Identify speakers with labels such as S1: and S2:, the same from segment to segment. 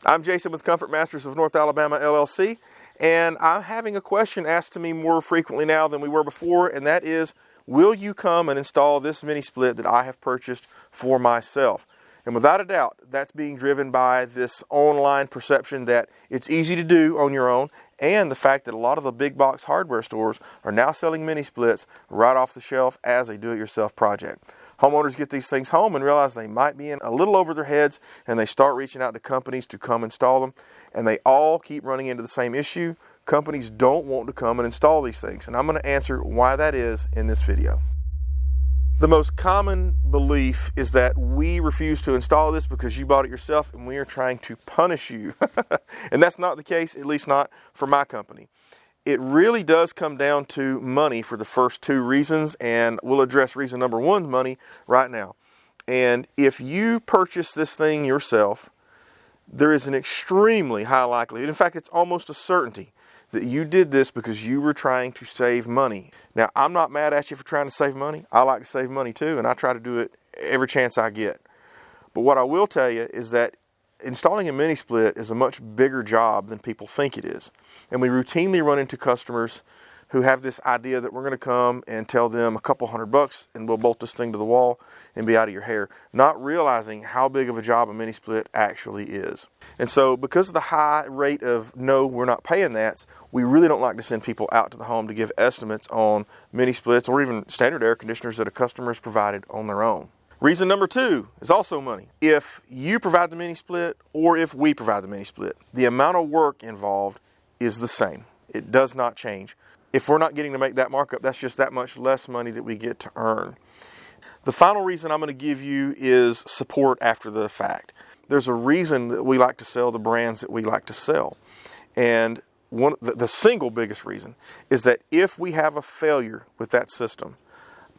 S1: I'm Jason with Comfort Masters of North Alabama, LLC, and I'm having a question asked to me more frequently now than we were before, and that is, will you come and install this mini split that I have purchased for myself? And without a doubt, that's being driven by this online perception that it's easy to do on your own, and the fact that a lot of the big box hardware stores are now selling mini splits right off the shelf as a do-it-yourself project. Homeowners get these things home and realize they might be in a little over their heads, and they start reaching out to companies to come install them, and they all keep running into the same issue. Companies don't want to come and install these things, and I'm going to answer why that is in this video. The most common belief is that we refuse to install this because you bought it yourself and we are trying to punish you. And that's not the case, at least not for my company. It really does come down to money for the first two reasons, and we'll address reason number one, money, right now. And if you purchase this thing yourself, there is an extremely high likelihood, in fact, it's almost a certainty, that you did this because you were trying to save money. Now, I'm not mad at you for trying to save money. I like to save money too, and I try to do it every chance I get. But what I will tell you is that installing a mini split is a much bigger job than people think it is. And we routinely run into customers who have this idea that we're going to come and tell them a couple $100 and we'll bolt this thing to the wall and be out of your hair, not realizing how big of a job a mini split actually is. And so because of the high rate of no, we're not paying that, we really don't like to send people out to the home to give estimates on mini splits or even standard air conditioners that a customer has provided on their own. Reason number two is also money. If you provide the mini split or if we provide the mini split, the amount of work involved is the same. It does not change. If we're not getting to make that markup, that's just that much less money that we get to earn. The final reason I'm going to give you is support after the fact. There's a reason that we like to sell the brands that we like to sell. And the single biggest reason is that if we have a failure with that system,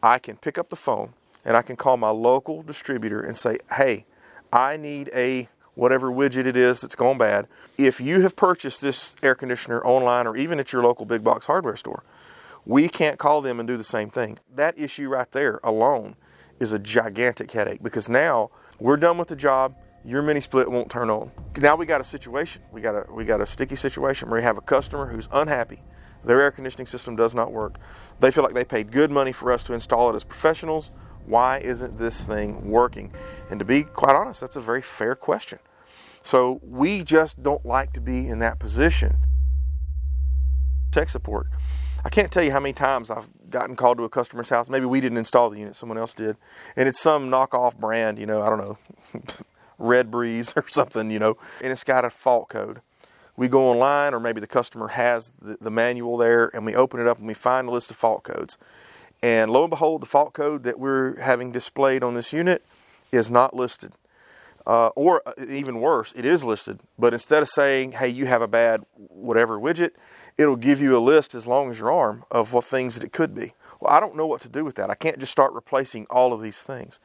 S1: I can pick up the phone and I can call my local distributor and say, hey, I need a whatever widget it is that's gone bad. If you have purchased this air conditioner online or even at your local big box hardware store, we can't call them and do the same thing. That issue right there alone is a gigantic headache because now we're done with the job. Your mini split won't turn on. Now we got a situation. We got a sticky situation where we have a customer who's unhappy. Their air conditioning system does not work. They feel like they paid good money for us to install it as professionals. Why isn't this thing working? And to be quite honest, that's a very fair question. So we just don't like to be in that position. Tech support. I can't tell you how many times I've gotten called to a customer's house. Maybe we didn't install the unit, someone else did. And it's some knockoff brand, I don't know, Red Breeze or something, and it's got a fault code. We go online, or maybe the customer has the manual there, and we open it up and we find a list of fault codes. And lo and behold, the fault code that we're having displayed on this unit is not listed. Or even worse, it is listed, but instead of saying, hey, you have a bad whatever widget, it'll give you a list as long as your arm of what things that it could be. Well, I don't know what to do with that. I can't just start replacing all of these things.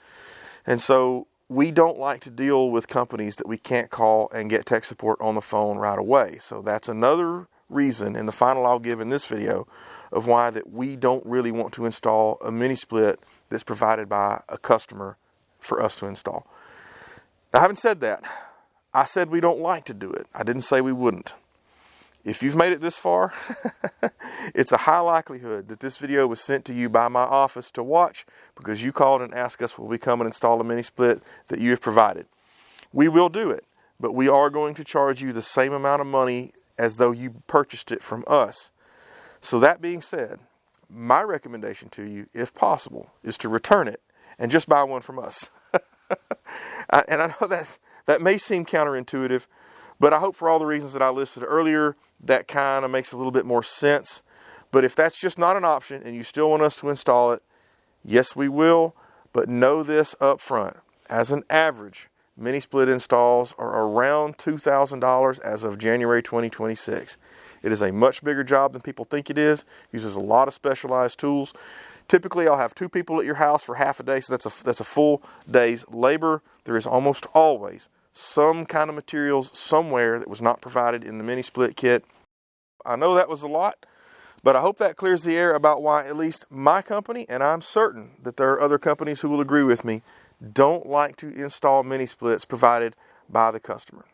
S1: And so we don't like to deal with companies that we can't call and get tech support on the phone right away. So that's another reason, and the final I'll give in this video, of why that we don't really want to install a mini split that's provided by a customer for us to install. Now, having said that, I said we don't like to do it. I didn't say we wouldn't. If you've made it this far, it's a high likelihood that this video was sent to you by my office to watch because you called and asked us, will we come and install a mini split that you have provided? We will do it, but we are going to charge you the same amount of money as though you purchased it from us. So that being said, my recommendation to you, if possible, is to return it and just buy one from us. And I know that may seem counterintuitive, but I hope for all the reasons that I listed earlier, that kind of makes a little bit more sense. But if that's just not an option and you still want us to install it, yes, we will. But know this up front. As an average, mini split installs are around $2,000 as of January 2026. It is a much bigger job than people think it is. Uses a lot of specialized tools. Typically, I'll have two people at your house for half a day, so that's a full day's labor. There is almost always some kind of materials somewhere that was not provided in the mini split kit. I know that was a lot, but I hope that clears the air about why at least my company, and I'm certain that there are other companies who will agree with me, don't like to install mini splits provided by the customer.